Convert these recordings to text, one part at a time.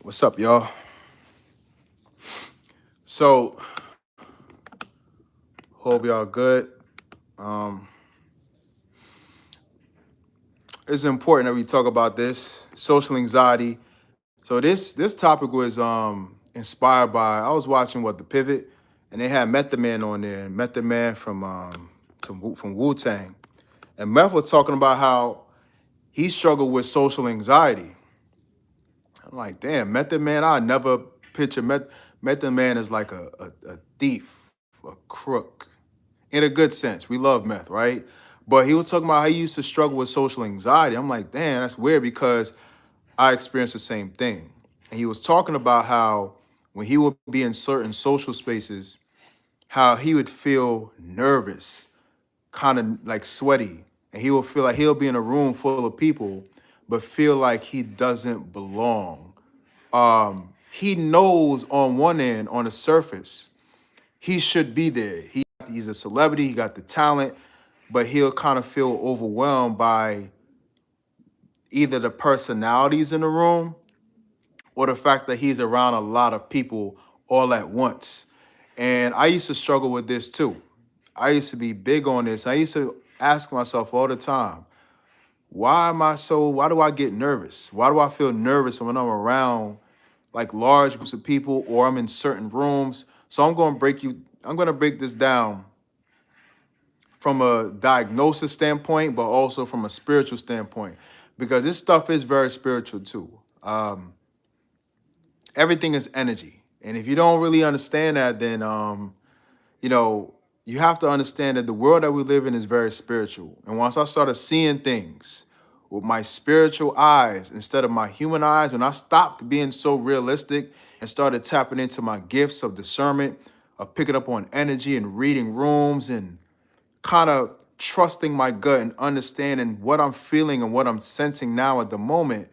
What's up, y'all? So, hope y'all good. Um, it's important that we talk about this social anxiety. So this topic was inspired by I was watching the Pivot, and they had Method Man on there, and Method Man from Wu Tang, and Meth was talking about how he struggled with social anxiety. I'm like, damn, Method Man, I never picture Method Man as like a thief, a crook, in a good sense. We love meth, right? But he was talking about how he used to struggle with social anxiety. I'm like, damn, that's weird because I experienced the same thing. And he was talking about how when he would be in certain social spaces, how he would feel nervous, kind of like sweaty. And he will feel like he'll be in a room full of people, but feel like he doesn't belong. He knows on one end, on the surface, he should be there. He's a celebrity, he got the talent, but he'll kind of feel overwhelmed by either the personalities in the room or the fact that he's around a lot of people all at once. And I used to struggle with this too. I used to be big on this. I used to ask myself all the time, why do I get nervous? Why do I feel nervous when I'm around like large groups of people or I'm in certain rooms? So I'm going to break this down from a diagnosis standpoint, but also from a spiritual standpoint, because this stuff is very spiritual too. Um, Everything is energy, and if you don't really understand that, then you know you have to understand that the world that we live in is very spiritual. And once I started seeing things with my spiritual eyes instead of my human eyes, when I stopped being so realistic and started tapping into my gifts of discernment, of picking up on energy and reading rooms and kind of trusting my gut and understanding what I'm feeling and what I'm sensing now at the moment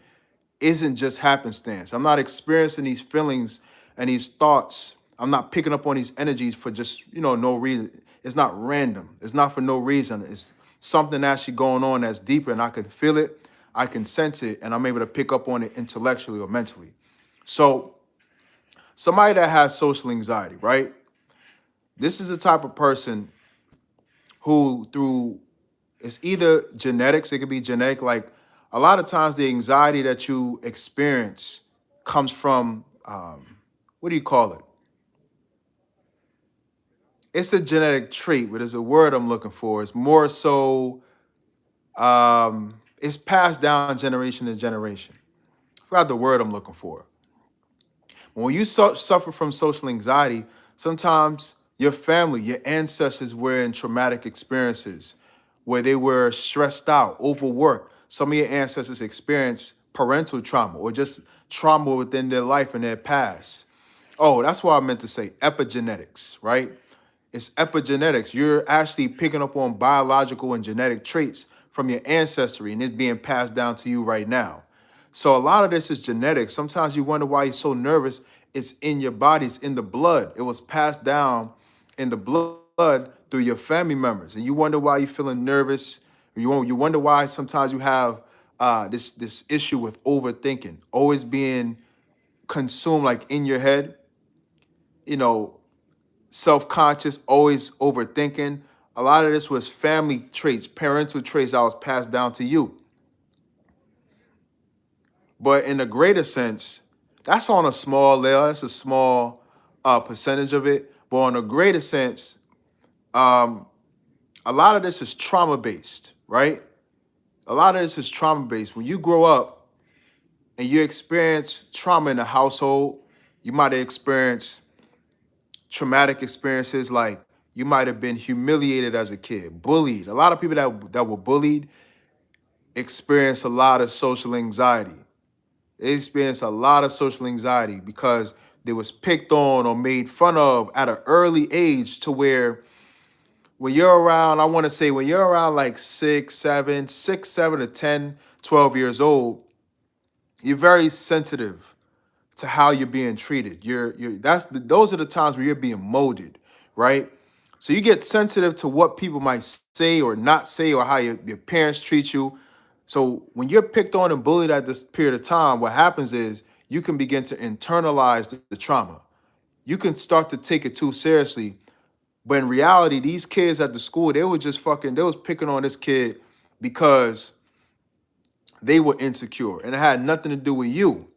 isn't just happenstance. I'm not experiencing these feelings and these thoughts. I'm not picking up on these energies for just, no reason. It's not random. It's not for no reason. It's something actually going on that's deeper, and I can feel it, I can sense it, and I'm able to pick up on it intellectually or mentally. So somebody that has social anxiety, right? This is the type of person who through it's either genetics, it could be genetic. Like a lot of times, the anxiety that you experience comes from what do you call it? It's a genetic trait, but there's a word I'm looking for. It's more so, it's passed down generation to generation. I forgot the word I'm looking for. When you suffer from social anxiety, sometimes your family, your ancestors were in traumatic experiences where they were stressed out, overworked. Some of your ancestors experienced parental trauma or just trauma within their life and their past. Oh, that's why I meant to say epigenetics, right? It's epigenetics. You're actually picking up on biological and genetic traits from your ancestry, and it's being passed down to you right now. So a lot of this is genetics. Sometimes you wonder why you're so nervous. It's in your body, it's in the blood. It was passed down in the blood through your family members. And you wonder why you're feeling nervous. You wonder why sometimes you have this issue with overthinking, always being consumed like in your head, you know, self-conscious, always overthinking. A lot of this was family traits, parental traits that was passed down to you. But in a greater sense, that's on a small level. That's a small percentage of it. But on a greater sense, um, a lot of this is trauma based, right? A lot of this is trauma based. When you grow up and you experience trauma in the household, you might have experienced traumatic experiences like you might have been humiliated as a kid, bullied. A lot of people that were bullied experience a lot of social anxiety. They experience a lot of social anxiety because they was picked on or made fun of at an early age to where when you're around, I want to say when you're around like 6, 7 to 10, 12 years old, you're very sensitive to how you're being treated. Those are the times where you're being molded, right? So you get sensitive to what people might say or not say, or how your parents treat you. So when you're picked on and bullied at this period of time, what happens is you can begin to internalize the trauma. You can start to take it too seriously. But in reality, these kids at the school, they were just fucking, they was picking on this kid because they were insecure and it had nothing to do with you.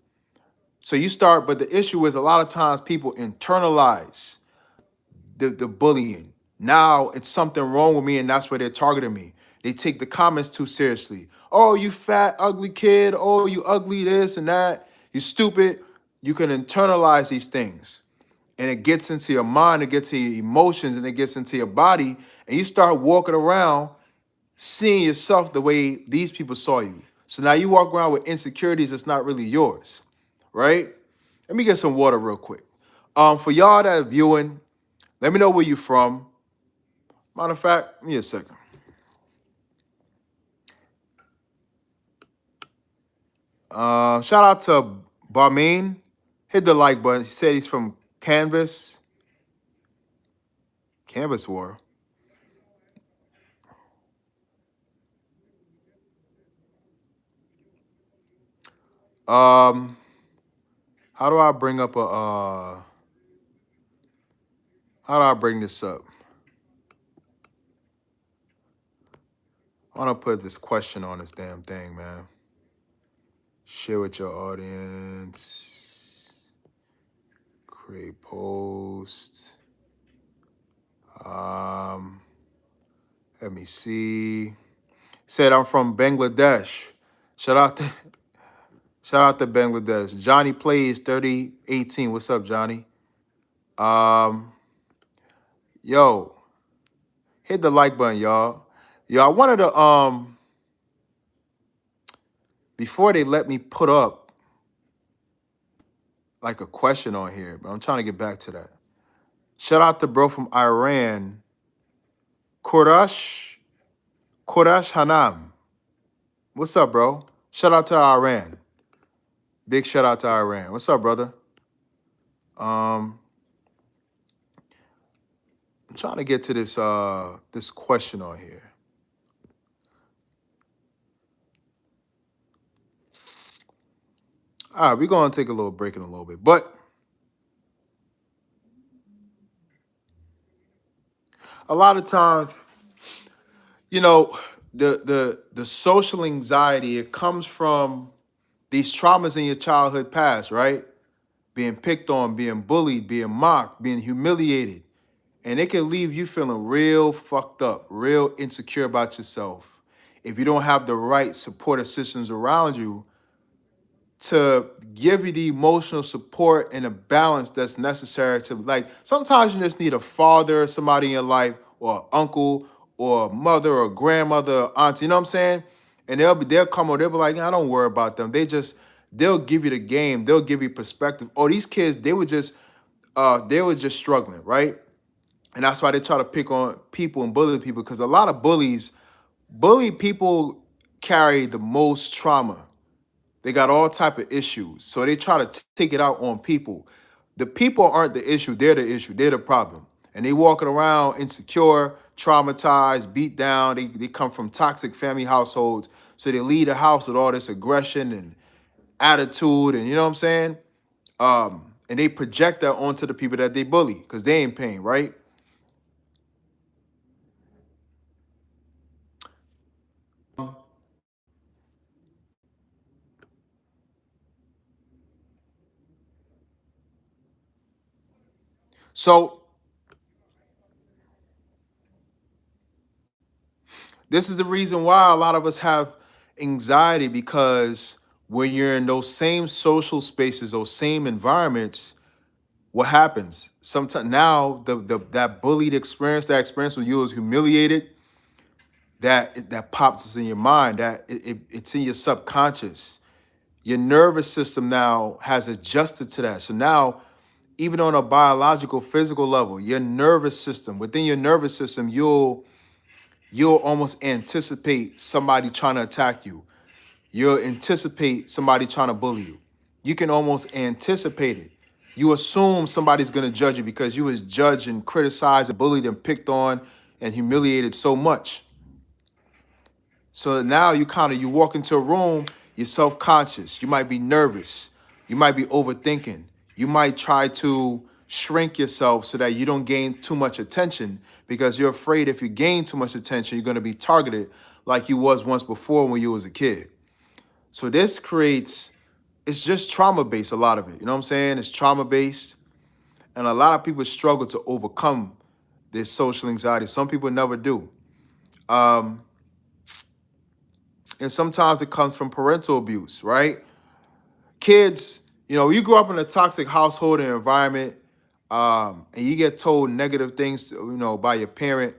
So you start, but the issue is a lot of times people internalize the bullying. Now it's something wrong with me, and that's why they're targeting me. They take the comments too seriously. Oh, you fat, ugly kid. Oh, you ugly this and that. You stupid. You can internalize these things. And it gets into your mind, it gets into your emotions, and it gets into your body. And you start walking around seeing yourself the way these people saw you. So now you walk around with insecurities that's not really yours, right? Let me get some water real quick. For y'all that are viewing, let me know where you from. Matter of fact, give me a second. Shout out to Barmain. Hit the like button. He said he's from Canvas War. Um, how do I bring up a how do I bring this up? I want to put this question on this damn thing, man. Share with your audience. Create post. Um, Let me see. Said I'm from Bangladesh. Shout out to shout out to Bangladesh. Johnny plays 3018. What's up, Johnny? Um, yo, hit the like button, y'all. Yo, I wanted to before they let me put up like a question on here, but I'm trying to get back to that. Shout out to bro from Iran, Korash Hanam. What's up, bro? Shout out to Iran. Big shout out to Iran. What's up, brother? Um, I'm trying to get to this question on here. All right, we're gonna take a little break in a little bit, but a lot of times, you know, the social anxiety, it comes from these traumas in your childhood past, right? Being picked on, being bullied, being mocked, being humiliated. And it can leave you feeling real fucked up, real insecure about yourself. If you don't have the right supportive systems around you to give you the emotional support and the balance that's necessary to, like, sometimes you just need a father, somebody in your life, or an uncle, or a mother, or a grandmother, or auntie, you know what I'm saying? And they'll come over, they'll be like, I don't worry about them. They'll give you the game, they'll give you perspective. Oh, these kids, they were just struggling, right? And that's why they try to pick on people and bully people, because a lot of bully people carry the most trauma. They got all type of issues. So they try to take it out on people. The people aren't the issue, they're the issue, they're the problem. And they walking around insecure, traumatized, beat down. They come from toxic family households. So they leave the house with all this aggression and attitude, and you know what I'm saying? And they project that onto the people that they bully because they ain't paying, right? So this is the reason why a lot of us have anxiety, because when you're in those same social spaces, those same environments, what happens? Sometimes now the that bullied experience, that experience when you was humiliated, that pops in your mind, that it's in your subconscious. Your nervous system now has adjusted to that. So now, even on a biological, physical level, your nervous system, within your nervous system, you'll almost anticipate somebody trying to attack you. You'll anticipate somebody trying to bully you. You can almost anticipate it. You assume somebody's gonna judge you because you was judged and criticized and bullied and picked on and humiliated so much. So now you walk into a room, you're self-conscious, you might be nervous, you might be overthinking, you might try to shrink yourself so that you don't gain too much attention because you're afraid if you gain too much attention, you're gonna be targeted like you was once before when you was a kid. So this creates, it's just trauma based, a lot of it. You know what I'm saying? It's trauma based. And a lot of people struggle to overcome this social anxiety. Some people never do. Um, and sometimes it comes from parental abuse, right? Kids, you grow up in a toxic household and environment, and you get told negative things, by your parent,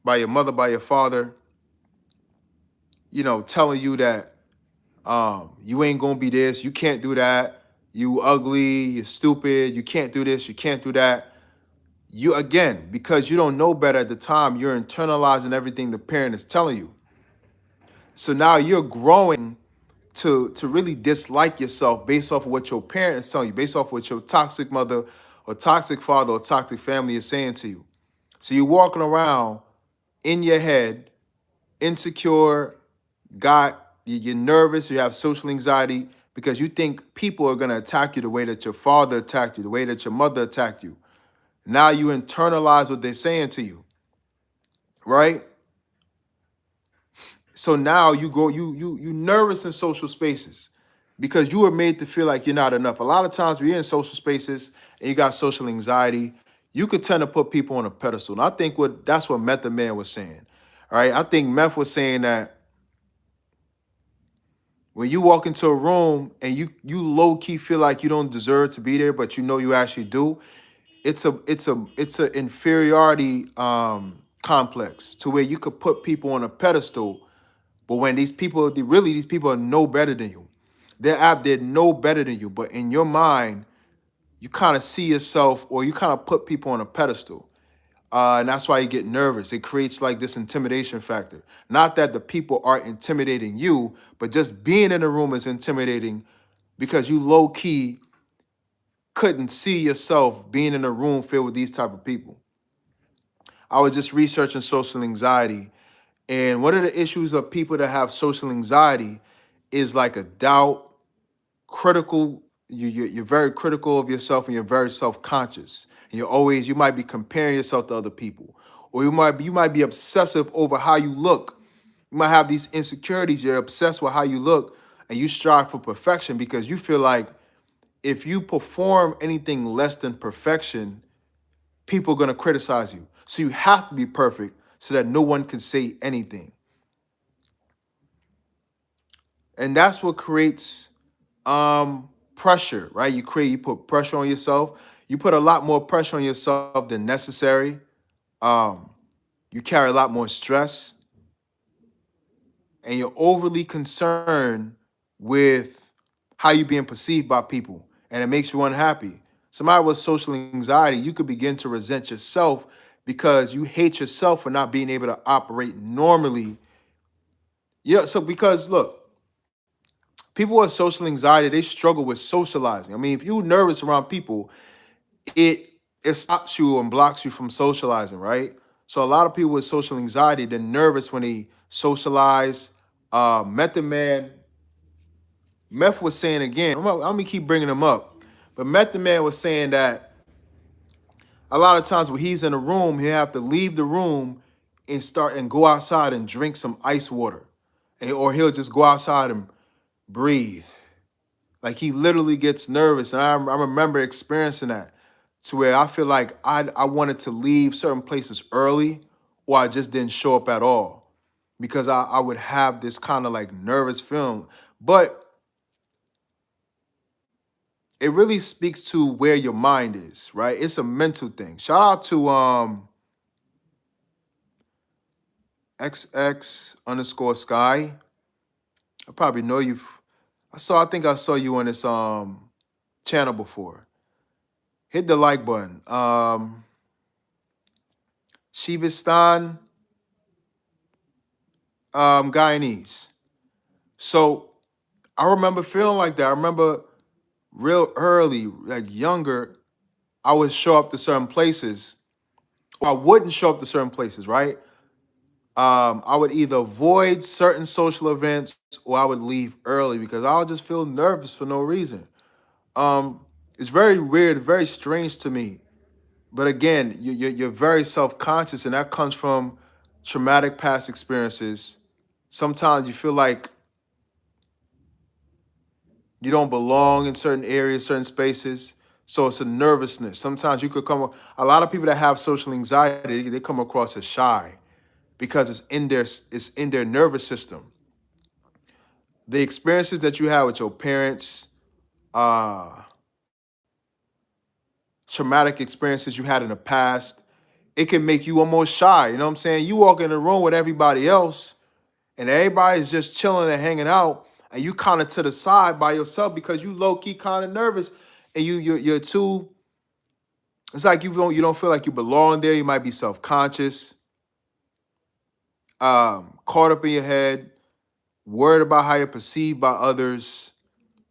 by your mother, by your father, telling you that you ain't gonna be this, you can't do that, you ugly, you're stupid, you can't do this, you can't do that. You, again, because you don't know better at the time, you're internalizing everything the parent is telling you. So now you're growing to really dislike yourself based off of what your parents tell you, based off of what your toxic mother or toxic father or toxic family is saying to you. So you're walking around in your head, insecure, you're nervous, you have social anxiety because you think people are gonna attack you the way that your father attacked you, the way that your mother attacked you. Now you internalize what they're saying to you, right? So now you nervous in social spaces because you were made to feel like you're not enough. A lot of times when you're in social spaces and you got social anxiety, you could tend to put people on a pedestal. And I think that's what Method Man was saying. All right. I think Meth was saying that when you walk into a room and you low key feel like you don't deserve to be there, but you know you actually do, it's a inferiority complex to where you could put people on a pedestal. But when these people are no better than you. They're no better than you. But in your mind, you kind of see yourself or you kind of put people on a pedestal. And that's why you get nervous. It creates like this intimidation factor. Not that the people are intimidating you, but just being in a room is intimidating because you low key couldn't see yourself being in a room filled with these type of people. I was just researching social anxiety. And one of the issues of people that have social anxiety is like a doubt, critical. You're very critical of yourself and you're very self-conscious. And you might be comparing yourself to other people. Or you might be obsessive over how you look. You might have these insecurities. You're obsessed with how you look and you strive for perfection because you feel like if you perform anything less than perfection, people are going to criticize you. So you have to be perfect so that no one can say anything. And that's what creates pressure, right? You put pressure on yourself. You put a lot more pressure on yourself than necessary. Um, you carry a lot more stress, and you're overly concerned with how you're being perceived by people, and it makes you unhappy. Somebody with social anxiety, you could begin to resent yourself because you hate yourself for not being able to operate normally. So because look, people with social anxiety, they struggle with socializing. I mean, if you're nervous around people, it it stops you and blocks you from socializing, right? So a lot of people with social anxiety, they're nervous when they socialize. Method Man, Meth was saying again, I'm gonna keep bringing him up, but Method Man was saying that a lot of times when he's in a room, he'll have to leave the room and go outside and drink some ice water, or he'll just go outside and breathe. Like he literally gets nervous, and I remember experiencing that to where I feel like I wanted to leave certain places early, or I just didn't show up at all because I would have this kind of like nervous feeling. But it really speaks to where your mind is, right? It's a mental thing. Shout out to XX underscore Sky. I probably know you. I think I saw you on this channel before. Hit the like button. Shivistan Guyanese. So I remember feeling like that. I remember real early, like younger, I would show up to certain places, or I wouldn't show up to certain places, right? I would either avoid certain social events or I would leave early because I would just feel nervous for no reason. Um, it's very weird, very strange to me. But again, you're very self conscious, and that comes from traumatic past experiences. Sometimes you feel like you don't belong in certain areas, certain spaces. So it's a nervousness. Sometimes you could come. A lot of people that have social anxiety, they come across as shy because it's in their nervous system. The experiences that you have with your parents, uh, traumatic experiences you had in the past, it can make you almost shy. You know what I'm saying? You walk in the room with everybody else, and everybody's just chilling and hanging out, and you kind of to the side by yourself because you low key kind of nervous, and you're too. It's like you don't feel like you belong there. You might be self conscious, caught up in your head, worried about how you're perceived by others,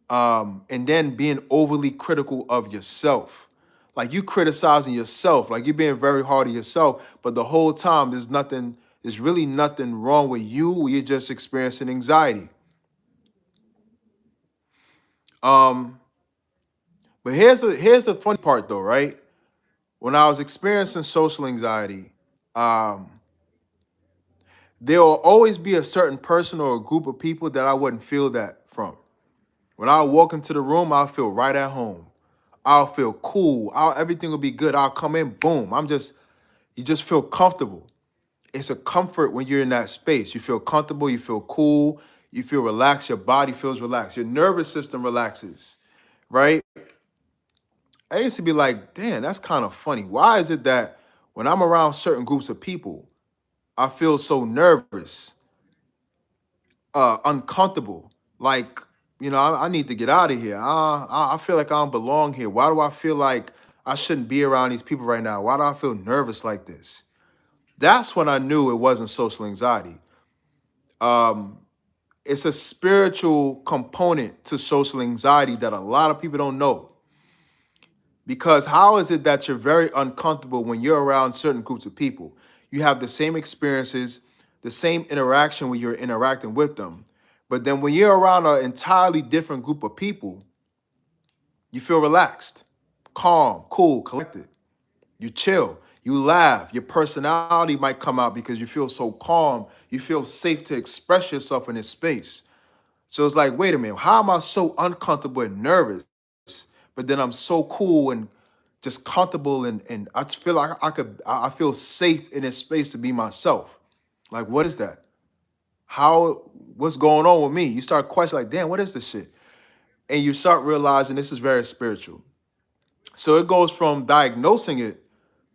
and then being overly critical of yourself. Like you criticizing yourself, like you're being very hard on yourself, but the whole time there's really nothing wrong with you. You're just experiencing anxiety. Um, but here's the funny part though, right? When I was experiencing social anxiety, um, there will always be a certain person or a group of people that I wouldn't feel that from. When I walk into the room, I'll feel right at home. I'll feel cool. Everything will be good. I'll come in, boom. You just feel comfortable. It's a comfort when you're in that space. You feel comfortable, you feel cool, you feel relaxed, your body feels relaxed, your nervous system relaxes, right? I used to be like, damn, that's kind of funny. Why is it that when I'm around certain groups of people, I feel so nervous, uncomfortable? Like, I need to get out of here. I feel like I don't belong here. Why do I feel like I shouldn't be around these people right now? Why do I feel nervous like this? That's when I knew it wasn't social anxiety. Um, it's a spiritual component to social anxiety that a lot of people don't know. Because how is it that you're very uncomfortable when you're around certain groups of people? You have the same experiences, the same interaction when you're interacting with them. But then when you're around an entirely different group of people, you feel relaxed, calm, cool, collected. You chill, you laugh. Your personality might come out because you feel so calm. You feel safe to express yourself in this space. So it's like, wait a minute, how am I so uncomfortable and nervous, but then I'm so cool and just comfortable and I just feel like I feel safe in this space to be myself. Like, what is that? What's going on with me? You start questioning, like, damn, what is this shit? And you start realizing this is very spiritual. So it goes from diagnosing it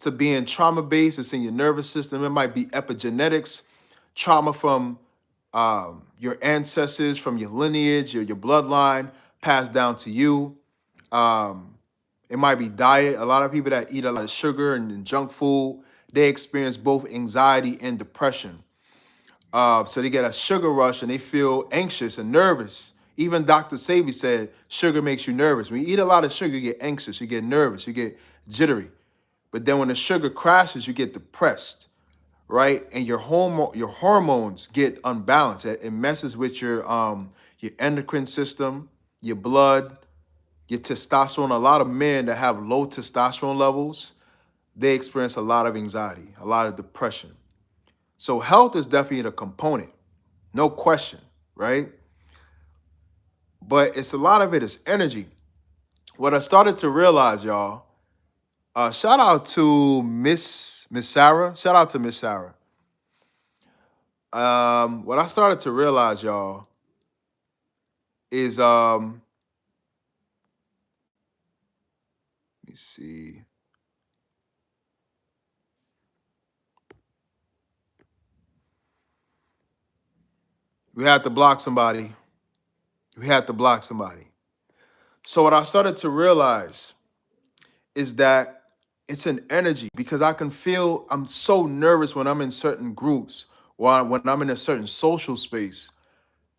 to being trauma based. It's in your nervous system. It might be epigenetics, trauma from your ancestors, from your lineage, your bloodline, passed down to you. Um, it might be diet. A lot of people that eat a lot of sugar and junk food, they experience both anxiety and depression. So they get a sugar rush and they feel anxious and nervous. Even Dr. Sebi said sugar makes you nervous. When you eat a lot of sugar, you get anxious, you get nervous, you get jittery. But then when the sugar crashes, you get depressed, right? And your hormones get unbalanced. It messes with your endocrine system, your blood, your testosterone. A lot of men that have low testosterone levels, they experience a lot of anxiety, a lot of depression. So health is definitely a component, no question, right? But it's a lot of it is energy. What I started to realize, y'all, shout out to Miss Sarah. Shout out to Miss Sarah. What I started to realize, y'all, is let me see. We had to block somebody. We had to block somebody. So what I started to realize is that it's an energy because I can feel I'm so nervous when I'm in certain groups or when I'm in a certain social space.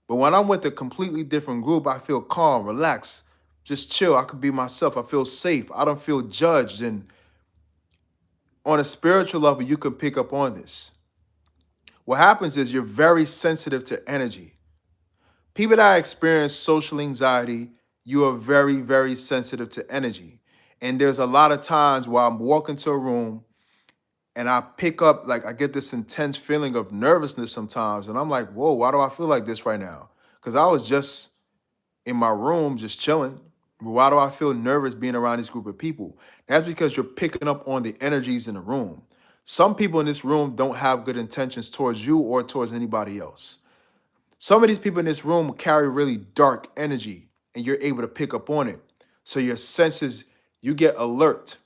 But when I'm with a completely different group, I feel calm, relaxed, just chill. I could be myself. I feel safe. I don't feel judged. And on a spiritual level, you can pick up on this. What happens is you're very sensitive to energy. People that experience social anxiety, you are very, very sensitive to energy. And there's a lot of times where I'm walking to a room and I pick up, like, I get this intense feeling of nervousness sometimes. And I'm like, whoa, why do I feel like this right now? Because I was just in my room, just chilling. But why do I feel nervous being around this group of people? That's because you're picking up on the energies in the room. Some people in this room don't have good intentions towards you or towards anybody else. Some of these people in this room carry really dark energy and you're able to pick up on it. So your senses, you get alert.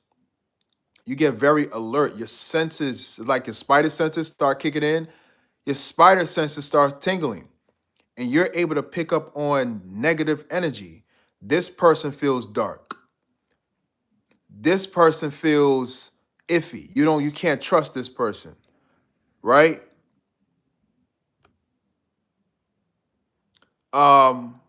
You get very alert. Your senses, like your spider senses start kicking in, your spider senses start tingling and you're able to pick up on negative energy. This person feels dark. This person feels iffy. You can't trust this person, right? Um,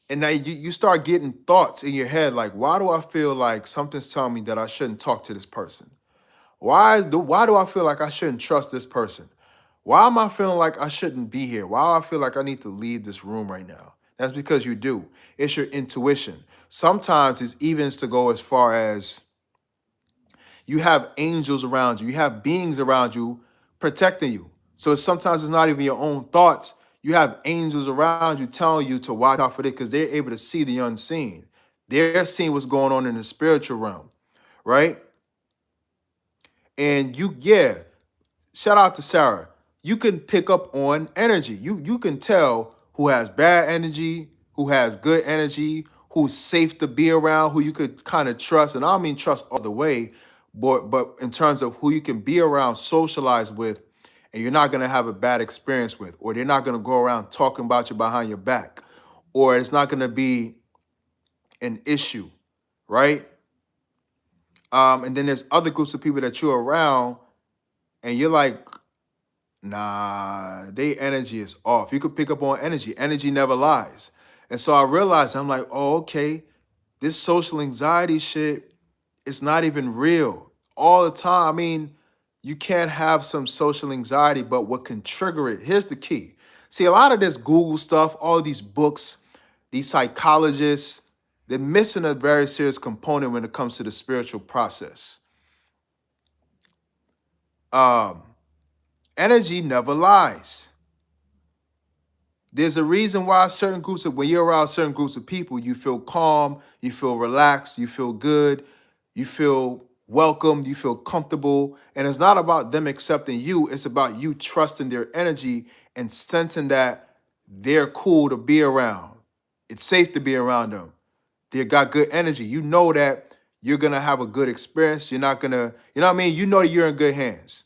and now you start getting thoughts in your head like, why do I feel like something's telling me that I shouldn't talk to this person? Why do I feel like I shouldn't trust this person? Why am I feeling like I shouldn't be here? Why do I feel like I need to leave this room right now? That's because you do. It's your intuition. Sometimes it's even to go as far as you have angels around you. You have beings around you protecting you. So sometimes it's not even your own thoughts. You have angels around you telling you to watch out for it because they're able to see the unseen. They're seeing what's going on in the spiritual realm, right? And yeah, shout out to Sarah. You can pick up on energy. You can tell who has bad energy, who has good energy, who's safe to be around, who you could kind of trust. And I don't mean trust all the way, but in terms of who you can be around, socialize with, and you're not gonna have a bad experience with, or they're not gonna go around talking about you behind your back, or it's not gonna be an issue, right? And then there's other groups of people that you're around, and you're like, nah, they energy is off. You could pick up on energy. Energy never lies. And so I realized, I'm like, oh, okay, this social anxiety shit is not even real all the time. I mean, you can't have some social anxiety, but what can trigger it? Here's the key. See, a lot of this Google stuff, all these books, these psychologists, they're missing a very serious component when it comes to the spiritual process. Um, Energy never lies. There's a reason why when you're around certain groups of people, you feel calm, you feel relaxed, you feel good, you feel welcomed, you feel comfortable. And it's not about them accepting you, it's about you trusting their energy and sensing that they're cool to be around. It's safe to be around them. They got good energy. You know that you're gonna have a good experience. You're not gonna, you know what I mean? You know that you're in good hands.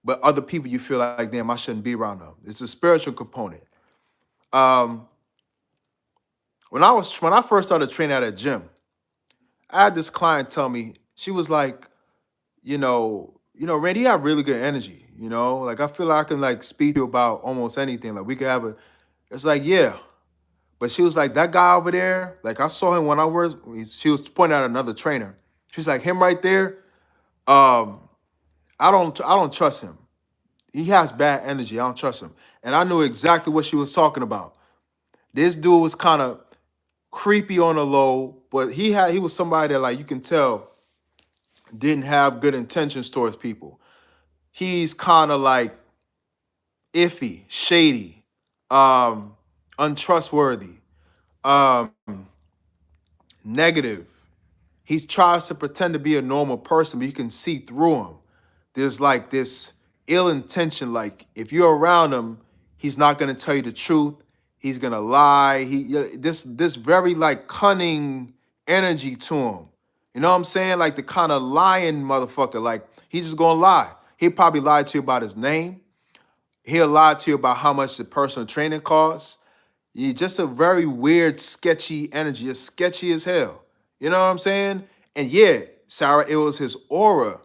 But other people, you feel like, damn, I shouldn't be around them. It's a spiritual component. Um, when I first started training at a gym, I had this client tell me, she was like, Randy, you have really good energy. Like I feel like I can like speak to you about almost anything. Like we could have a. It's like yeah, but she was like that guy over there. Like I saw him when I was. She was pointing out another trainer. She's like him right there. Um, I don't trust him. He has bad energy. I don't trust him. And I knew exactly what she was talking about. This dude was kind of creepy on the low, but he was somebody that like you can tell didn't have good intentions towards people. He's kind of like iffy, shady, um, untrustworthy, um, negative. He tries to pretend to be a normal person, but you can see through him. There's like this ill intention. Like if you're around him, he's not gonna tell you the truth. He's gonna lie. This very like cunning energy to him. You know what I'm saying? Like the kind of lying motherfucker. Like he's just gonna lie. He'll probably lie to you about his name. He'll lie to you about how much the personal training costs. You just a very weird, sketchy energy. It's sketchy as hell. You know what I'm saying? And yeah, Sarah, it was his aura.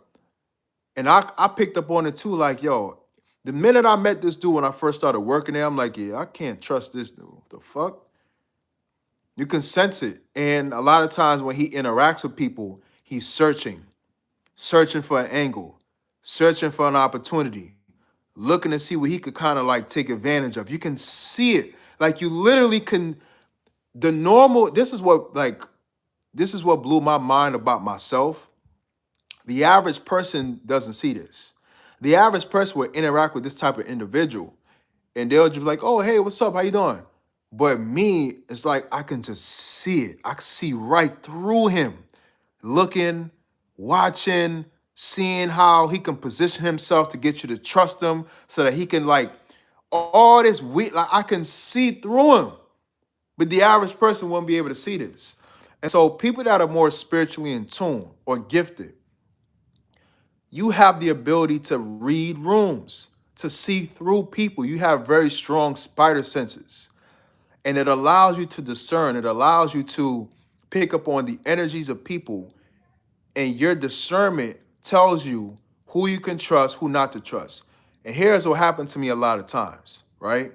And I picked up on it too, like, yo, The minute I met this dude when I first started working there, I'm like, yeah, I can't trust this dude. The fuck? You can sense it. And a lot of times when he interacts with people, he's searching for an angle, searching for an opportunity, looking to see what he could kind of like take advantage of. You can see it. Like you literally can the normal this is what blew my mind about myself. The average person doesn't see this. The average person will interact with this type of individual and they'll just be like, "Oh, hey, what's up? How you doing?" But me, it's like I can just see it. I can see right through him, looking, watching, seeing how he can position himself to get you to trust him so that he can like all this weird, like I can see through him. But the average person won't be able to see this. And so people that are more spiritually in tune or gifted, you have the ability to read rooms, to see through people. You have very strong spider senses. And it allows you to discern, it allows you to pick up on the energies of people, and your discernment tells you who you can trust, who not to trust. And here's what happened to me a lot of times, right?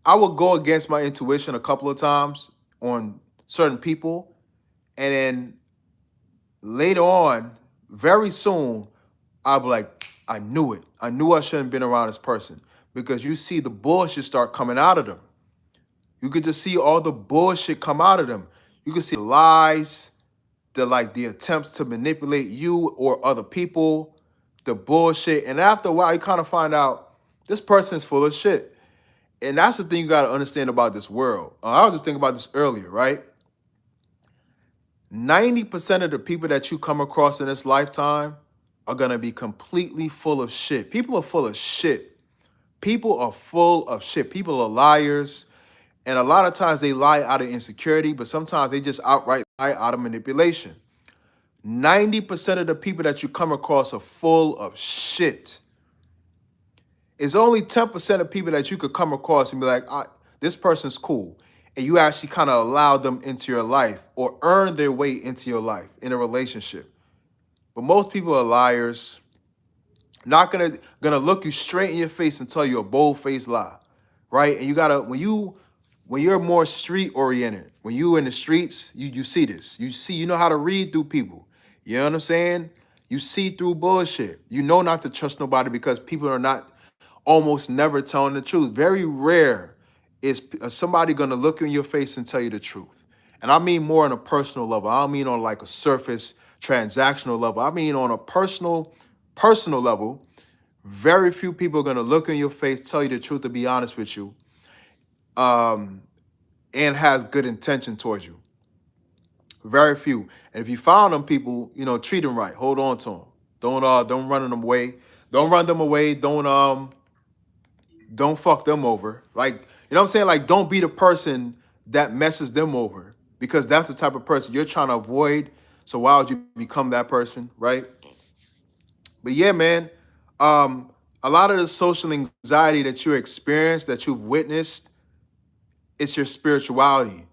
I would go against my intuition a couple of times on certain people, and then later on, very soon, I'll be like, I knew it. I knew I shouldn't have been around this person because you see the bullshit start coming out of them. You could just see all the bullshit come out of them. You could see the lies, the attempts to manipulate you or other people, the bullshit. And after a while, you kind of find out this person is full of shit. And that's the thing you got to understand about this world. I was just thinking about this earlier, right? 90% of the people that you come across in this lifetime are going to be completely full of shit. People are full of shit. People are full of shit. People are liars. And a lot of times they lie out of insecurity, but sometimes they just outright lie out of manipulation. 90% of the people that you come across are full of shit. It's only 10% of people that you could come across and be like, this person's cool. And you actually kind of allow them into your life or earn their way into your life in a relationship. But most people are liars, not gonna look you straight in your face and tell you a bold-faced lie, right? And you gotta when you're more street oriented, when you in the streets, you see this. You know how to read through people. You know what I'm saying? You see through bullshit. You know not to trust nobody because people are not almost never telling the truth. Very rare is somebody gonna look in your face and tell you the truth. And I mean more on a personal level. I don't mean on like a surface transactional level. I mean on a personal level. Very few people are gonna look in your face, tell you the truth, to be honest with you, and has good intention towards you. Very few. And if you found them people, treat them right. Hold on to them. Don't run them away. Don't run them away. Don't fuck them over. Like, you know what I'm saying? Like, don't be the person that messes them over because that's the type of person you're trying to avoid. So why would you become that person, right? But yeah, man, a lot of the social anxiety that you experience, that you've witnessed, it's your spirituality.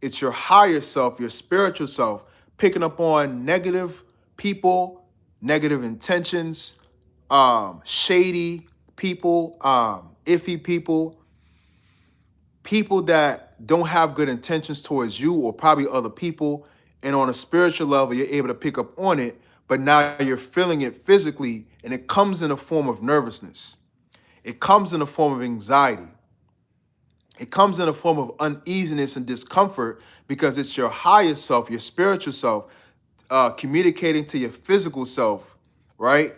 It's your higher self, your spiritual self, picking up on negative people, negative intentions, shady people, iffy people, people that don't have good intentions towards you or probably other people. And on a spiritual level, you're able to pick up on it, but now you're feeling it physically, and it comes in a form of nervousness. It comes in a form of anxiety. It comes in a form of uneasiness and discomfort because it's your higher self, your spiritual self, communicating to your physical self, right?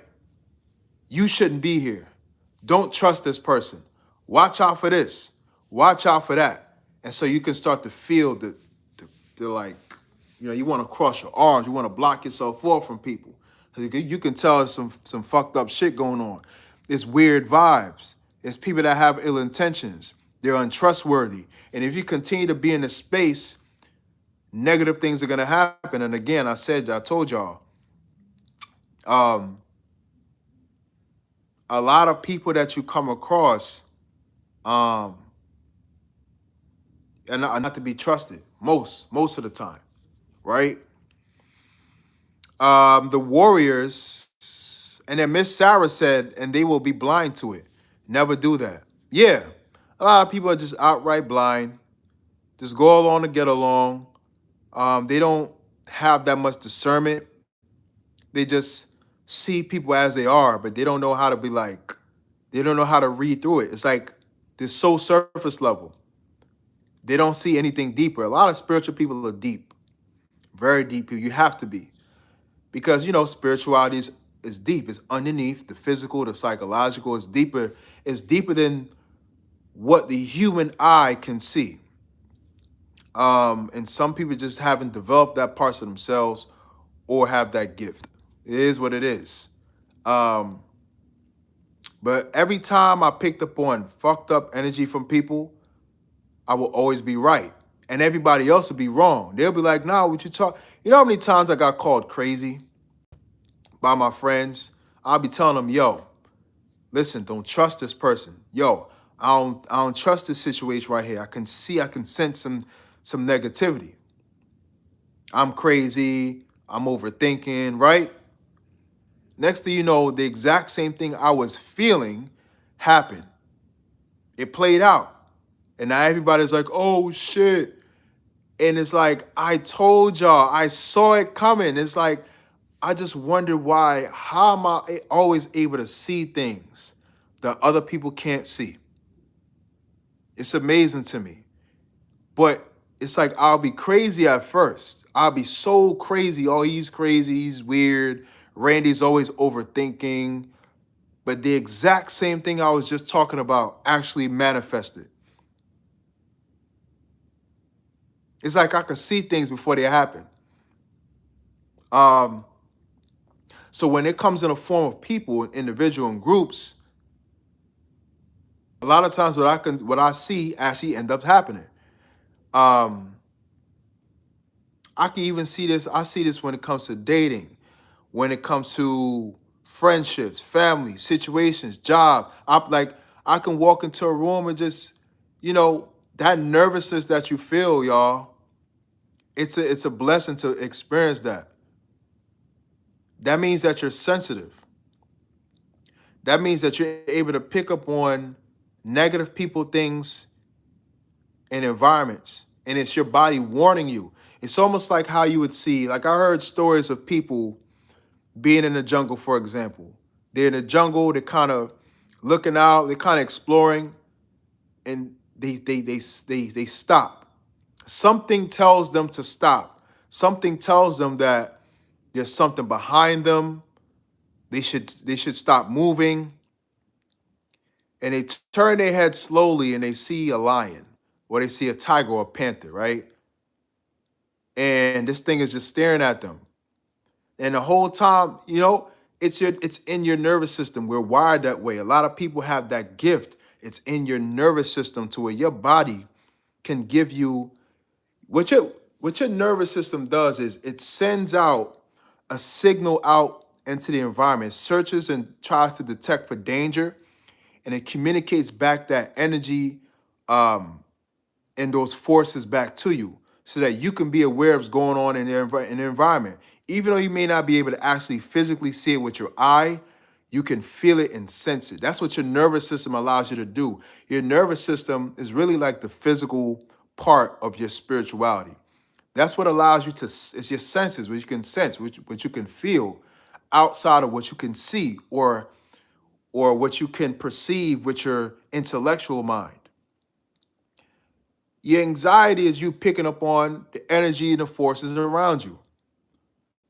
You shouldn't be here. Don't trust this person. Watch out for this. Watch out for that. And so you can start to feel the like, you want to cross your arms. You want to block yourself off from people. You can tell there's some fucked up shit going on. It's weird vibes. It's people that have ill intentions. They're untrustworthy. And if you continue to be in a space, negative things are going to happen. And again, I told y'all, a lot of people that you come across are not to be trusted most of the time, right? The warriors And then Miss Sarah said, and they will be blind to it. Never do that. Yeah. A lot of people are just outright blind. Just go along to get along. They don't have that much discernment. They just see people as they are, but they don't know how to be like, they don't know how to read through it. It's like they're so surface level. They don't see anything deeper. A lot of spiritual people are deep, very deep. You have to be. Because spirituality is deep. It's underneath the physical, the psychological. It's deeper than what the human eye can see. And some people just haven't developed that parts of themselves or have that gift. It is what it is. um but every time I picked up on fucked up energy from people, I will always be right, and everybody else will be wrong. They'll be like, "Nah, what you talk?" You know how many times I got called crazy by my friends? I'll be telling them, "Yo, listen, don't trust this person. Yo, I don't trust this situation right here. I can sense some negativity. I'm crazy. I'm overthinking, right?" Next thing you know, the exact same thing I was feeling happened. It played out. And now everybody's like, "Oh shit." And it's like, I told y'all, I saw it coming. It's like, I just wonder why, how am I always able to see things that other people can't see? It's amazing to me. But it's like, I'll be crazy at first. I'll be so crazy. Oh, he's crazy. He's weird. Randy's always overthinking. But the exact same thing I was just talking about actually manifested. It's like I could see things before they happen. Um, so when it comes in the form of people, individual and groups, a lot of times what I see actually end up happening. Um, I can even see this. I see this when it comes to dating, when it comes to friendships, family, situations, job. I can walk into a room and just, that nervousness that you feel, y'all. It's a blessing to experience that. That means that you're sensitive. That means that you're able to pick up on negative people, things, and environments. And it's your body warning you. It's almost like how you would see, like I heard stories of people being in the jungle, for example. They're in the jungle, they're kind of looking out, they're kind of exploring, and they stop. Something tells them to stop. Something tells them that there's something behind them. They should stop moving. And they turn their head slowly and they see a lion or they see a tiger or a panther, right? And this thing is just staring at them. And the whole time, it's in your nervous system. We're wired that way. A lot of people have that gift. It's in your nervous system to where your body can give you what your nervous system does is it sends out a signal out into the environment, searches and tries to detect for danger, and it communicates back that energy um, and those forces back to you so that you can be aware of what's going on in the environment. Even though you may not be able to actually physically see it with your eye, you can feel it and sense it. That's what your nervous system allows you to do. Your nervous system is really like the physical part of your spirituality. That's what allows you to, it's your senses, which you can sense, which you can feel outside of what you can see or what you can perceive with your intellectual mind. Your anxiety is you picking up on the energy and the forces around you.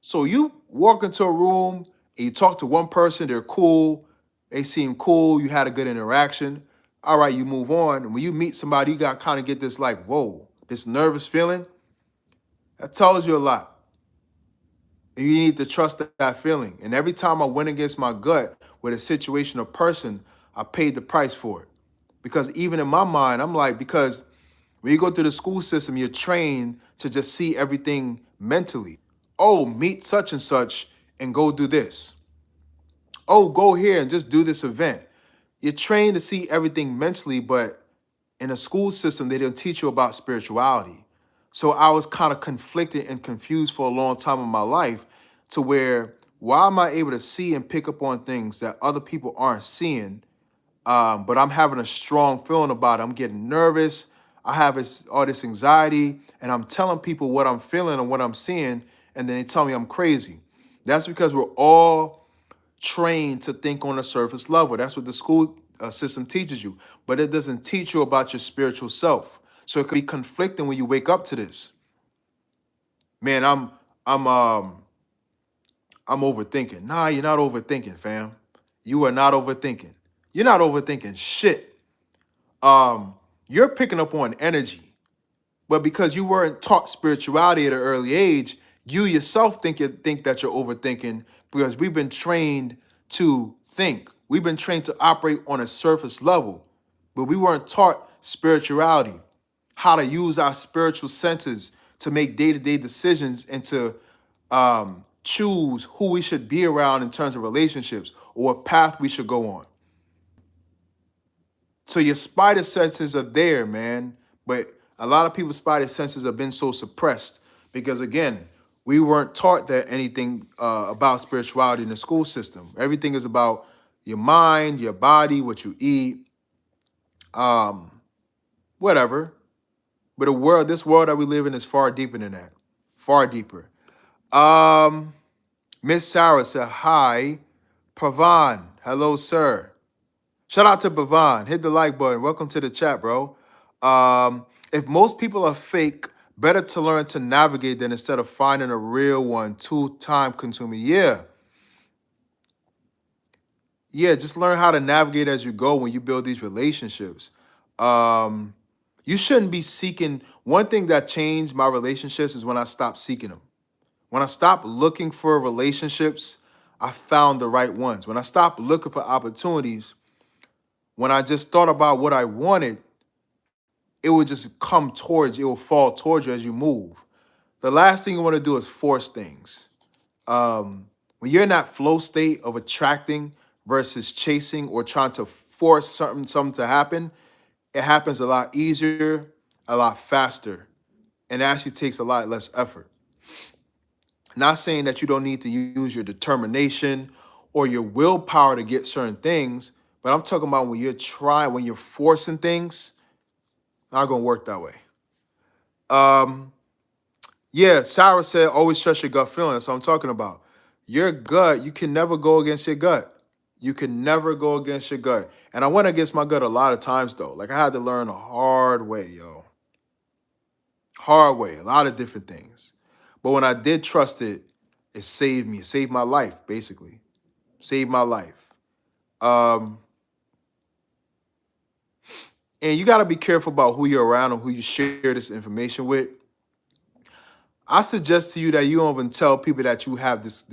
So you walk into a room and you talk to one person, they're cool, they seem cool, you had a good interaction. All right, you move on. And when you meet somebody, you got kind of get this like, whoa, this nervous feeling. That tells you a lot. And you need to trust that feeling. And every time I went against my gut with a situation or person, I paid the price for it. Because even in my mind, I'm like, because when you go through the school system, you're trained to just see everything mentally. Oh, meet such and such and go do this. Oh, go here and just do this event. You're trained to see everything mentally, but in a school system, they didn't teach you about spirituality. So I was kind of conflicted and confused for a long time in my life to where Why am I able to see and pick up on things that other people aren't seeing? But I'm having a strong feeling about it. I'm getting nervous. I have all this anxiety, and I'm telling people what I'm feeling and what I'm seeing, and then they tell me I'm crazy. That's because we're all trained to think on a surface level. That's what the school system teaches you, but it doesn't teach you about your spiritual self. So it could be conflicting when you wake up to this. Man, I'm I'm overthinking. Nah, you're not overthinking, fam. You are not overthinking. You're not overthinking shit. Um, you're picking up on energy. But because you weren't taught spirituality at an early age, you yourself think that you're overthinking because we've been trained to think. We've been trained to operate on a surface level, but we weren't taught spirituality, how to use our spiritual senses to make day-to-day decisions and to choose who we should be around in terms of relationships or what path we should go on. So your spider senses are there, man. But a lot of people's spider senses have been so suppressed because, again, we weren't taught that anything about spirituality in the school system. Everything is about your mind, your body, what you eat, um, whatever. But this world that we live in is far deeper than that. Far deeper. Um, Miss Sarah said, hi. Pavan, hello, sir. Shout out to Pavan. Hit the like button. Welcome to the chat, bro. If most people are fake, better to learn to navigate than instead of finding a real one. Too time consuming. Yeah. Yeah, just learn how to navigate as you go when you build these relationships. Um, you shouldn't be seeking. One thing that changed my relationships is when I stopped seeking them. When I stopped looking for relationships, I found the right ones. When I stopped looking for opportunities, when I just thought about what I wanted, it would just come towards you, it will fall towards you as you move. The last thing you want to do is force things. When you're in that flow state of attracting versus chasing or trying to force something to happen, it happens a lot easier, a lot faster, and actually takes a lot less effort. Not saying that you don't need to use your determination or your willpower to get certain things, but I'm talking about when you're forcing things, not gonna work that way. Um, yeah, Sarah said always trust your gut feeling. That's what I'm talking about. Your gut, you can never go against your gut. You can never go against your gut. And I went against my gut a lot of times though. Like I had to learn a hard way, yo. Hard way, a lot of different things. But when I did trust it, it saved me. It saved my life, basically. Saved my life. Um, and you got to be careful about who you're around and who you share this information with. I suggest to you that you don't even tell people that you have this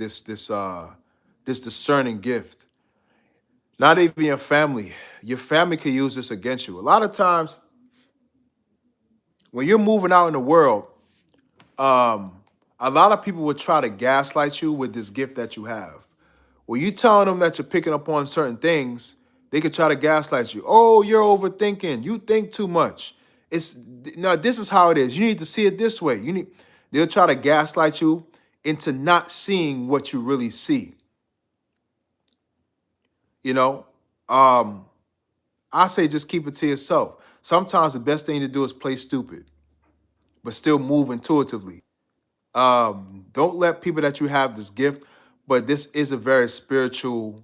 discerning gift. Not even your family. Your family can use this against you. A lot of times, when you're moving out in the world, a lot of people would try to gaslight you with this gift that you have. When you telling them that you're picking up on certain things, they could try to gaslight you. Oh, you're overthinking. You think too much. It's no, this is how it is. You need to see it this way. They'll try to gaslight you into not seeing what you really see. You know? I say just keep it to yourself. Sometimes the best thing to do is play stupid, but still move intuitively. Don't let people that you have this gift, but this is a very spiritual.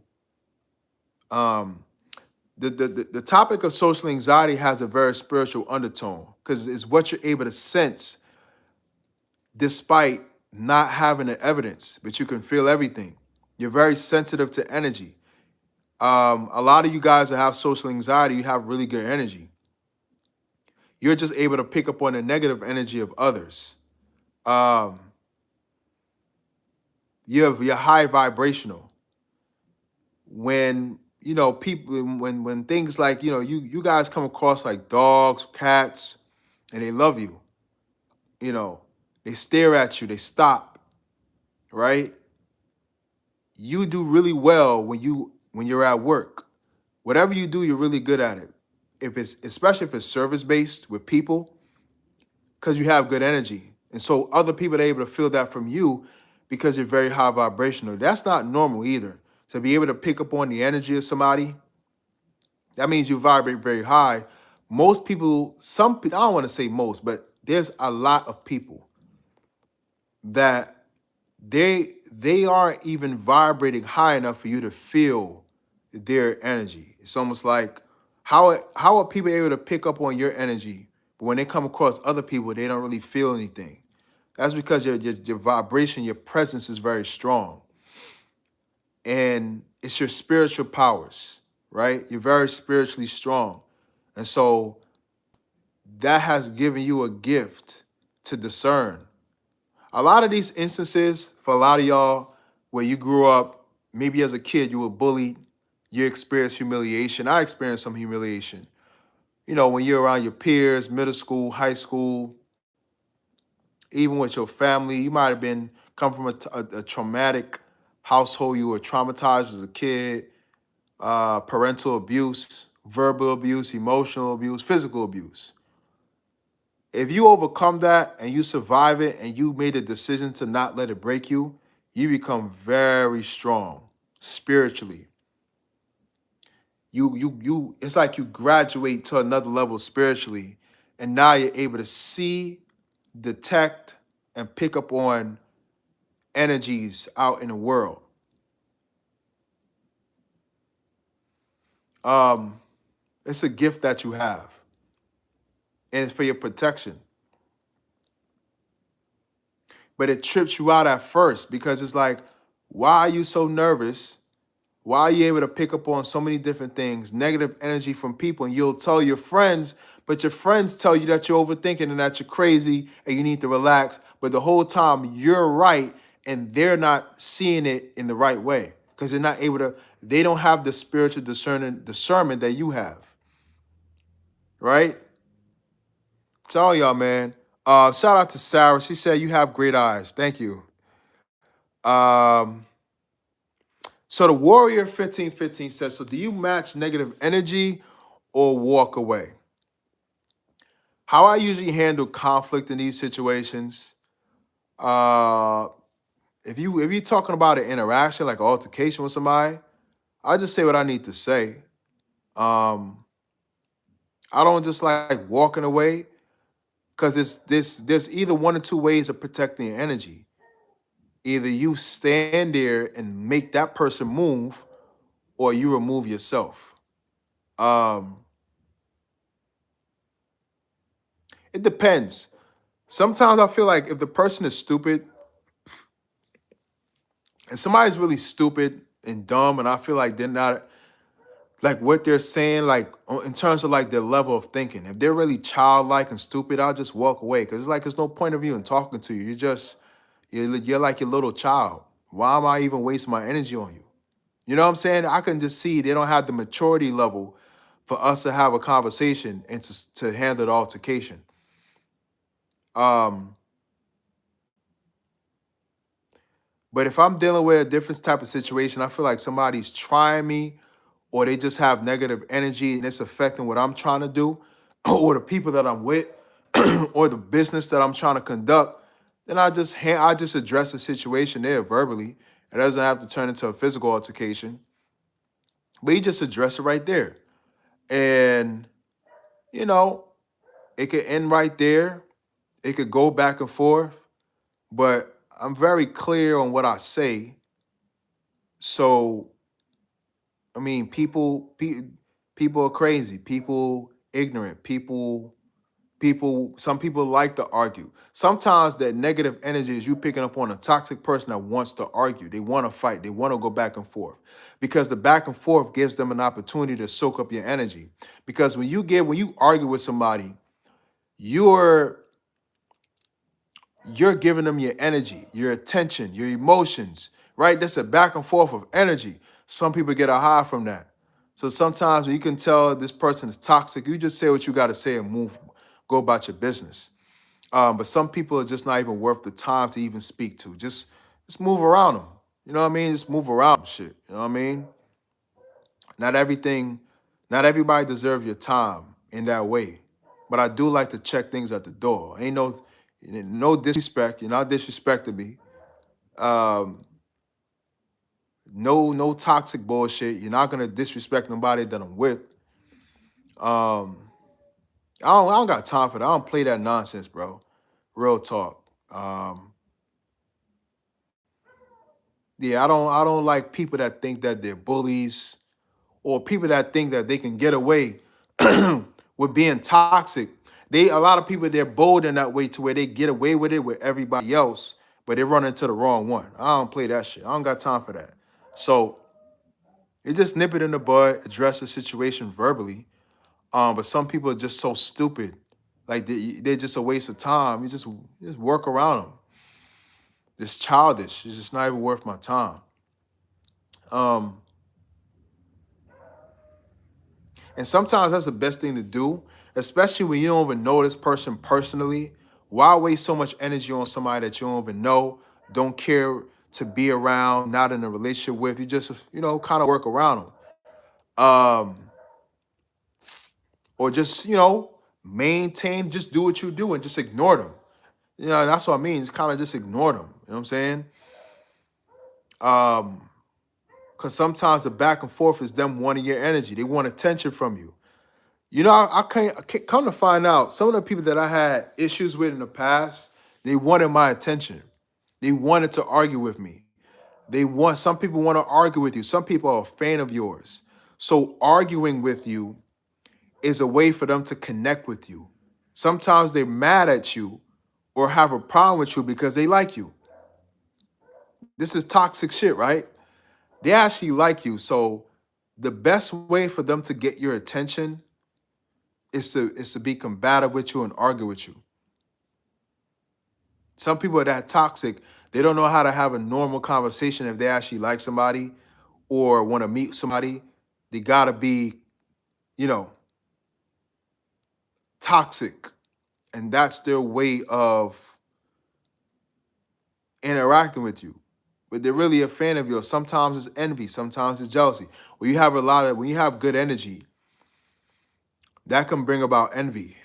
The topic of social anxiety has a very spiritual undertone because it's what you're able to sense despite not having the evidence, but you can feel everything. You're very sensitive to energy. A lot of you guys that have social anxiety, you have really good energy. You're just able to pick up on the negative energy of others. Um, you're high vibrational. When people, when things like you guys come across like dogs, cats, and they love you. They stare at you, they stop, right? You do really well when you're at work. Whatever you do, you're really good at it. Especially if it's service based with people, because you have good energy. And so other people are able to feel that from you because you're very high vibrational. That's not normal either. To be able to pick up on the energy of somebody, that means you vibrate very high. Most people, some people, I don't want to say most, but there's a lot of people that they aren't even vibrating high enough for you to feel their energy. It's almost like how are people able to pick up on your energy, but when they come across other people, they don't really feel anything. That's because your vibration, your presence is very strong, and it's your spiritual powers, right? You're very spiritually strong, and so that has given you a gift to discern. A lot of these instances for a lot of y'all where you grew up, maybe as a kid you were bullied, you experienced humiliation. I experienced some humiliation. You know, when you're around your peers, middle school, high school, even with your family, you might have been come from a traumatic household. You were traumatized as a kid, parental abuse, verbal abuse, emotional abuse, physical abuse. If you overcome that and you survive it and you made a decision to not let it break you, you become very strong spiritually. You it's like you graduate to another level spiritually, and now you're able to see, detect, and pick up on energies out in the world. Um, it's a gift that you have, and it's for your protection. But it trips you out at first because it's like, why are you so nervous? Why are you able to pick up on so many different things, negative energy from people, and you'll tell your friends, but your friends tell you that you're overthinking and that you're crazy and you need to relax. But the whole time you're right and they're not seeing it in the right way because they're not able to, they don't have the spiritual discernment that you have, right? Tell y'all, man. Shout out to Sarah. She said you have great eyes. Thank you. Um, So the Warrior 1515 says, so do you match negative energy or walk away? How I usually handle conflict in these situations, uh, if you're talking about an interaction, like an altercation with somebody, I just say what I need to say. Um, I don't just like walking away because there's either one or two ways of protecting your energy. Either you stand there and make that person move, or you remove yourself. Um, it depends. Sometimes I feel like if the person is stupid and somebody's really stupid and dumb, and I feel like they're not like what they're saying, like in terms of like their level of thinking. If they're really childlike and stupid, I'll just walk away because it's like there's no point of even talking to you. You're like your little child. Why am I even wasting my energy on you? You know what I'm saying? I can just see they don't have the maturity level for us to have a conversation and to handle the altercation. Um, But if I'm dealing with a different type of situation, I feel like somebody's trying me or they just have negative energy and it's affecting what I'm trying to do or the people that I'm with or the business that I'm trying to conduct, then I just address the situation there verbally. It doesn't have to turn into a physical altercation, but you just address it right there. And, you know, it could end right there. It could go back and forth, but I'm very clear on what I say. So I mean, people are crazy. People ignorant. Some people like to argue. Sometimes that negative energy is you picking up on a toxic person that wants to argue. They want to fight. They want to go back and forth because the back and forth gives them an opportunity to soak up your energy. Because when you argue with somebody, you're you're giving them your energy, your attention, your emotions, right? That's a back and forth of energy. Some people get a high from that. So sometimes when you can tell this person is toxic, you just say what you got to say and move, go about your business. But some people are just not even worth the time to even speak to. Just move around them. You know what I mean? Just move around shit. You know what I mean? Not everything, not everybody deserves your time in that way. But I do like to check things at the door. Ain't no disrespect. You're not disrespecting me. Um, no toxic bullshit. You're not gonna disrespect nobody that I'm with. Um, I don't got time for that. I don't play that nonsense, bro. Real talk. Yeah, I don't like people that think that they're bullies or people that think that they can get away with being toxic. A lot of people they're bold in that way to where they get away with it with everybody else, but they run into the wrong one. I don't play that shit. I don't got time for that. So you just nip it in the bud, address the situation verbally. But some people are just so stupid, like they're just a waste of time. You just work around them. It's childish. It's just not even worth my time. Um, And sometimes that's the best thing to do, especially when you don't even know this person personally. Why waste so much energy on somebody that you don't even know, don't care to be around, not in a relationship with? You just, kind of work around them. Or just, maintain, just do what you do and just ignore them. That's what I mean. Just kind of just ignore them. You know what I'm saying? Um, because sometimes the back and forth is them wanting your energy. They want attention from you. I can't come to find out some of the people that I had issues with in the past, they wanted my attention. They wanted to argue with me. Some people want to argue with you. Some people are a fan of yours. So arguing with you is a way for them to connect with you. Sometimes they're mad at you or have a problem with you because they like you. This is toxic shit, right? They actually like you. So the best way for them to get your attention is to be combative with you and argue with you. Some people are that toxic. They don't know how to have a normal conversation if they actually like somebody or want to meet somebody. They gotta be, you know, toxic. And that's their way of interacting with you. But they're really a fan of yours. Sometimes it's envy, sometimes it's jealousy. When you have good energy, that can bring about envy.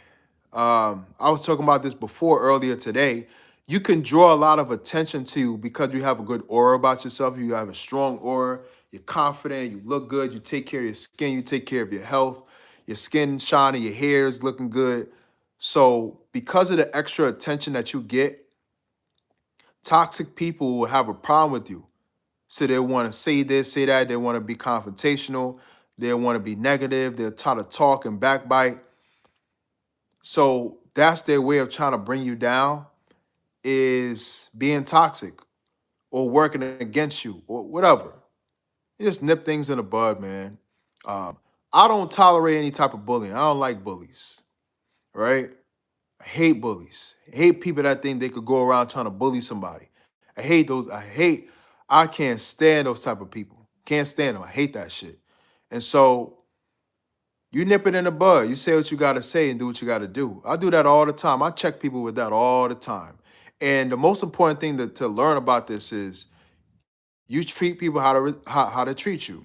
I was talking about this before earlier today. You can draw a lot of attention to you because you have a good aura about yourself. You have a strong aura. You're confident. You look good. You take care of your skin. You take care of your health. Your skin shiny. Your hair is looking good. So because of the extra attention that you get, toxic people will have a problem with you. So they want to say this, say that. They want to be confrontational. They want to be negative. They'll try to talk and backbite. So that's their way of trying to bring you down, is being toxic or working against you or whatever. You just nip things in the bud, man. I don't tolerate any type of bullying. I don't like bullies, right? I hate bullies. I hate people that think they could go around trying to bully somebody. I can't stand those type of people. Can't stand them. I hate that shit. And so you nip it in the bud. You say what you got to say and do what you got to do. I do that all the time. I check people with that all the time. And the most important thing to learn about this is you treat people how to treat you.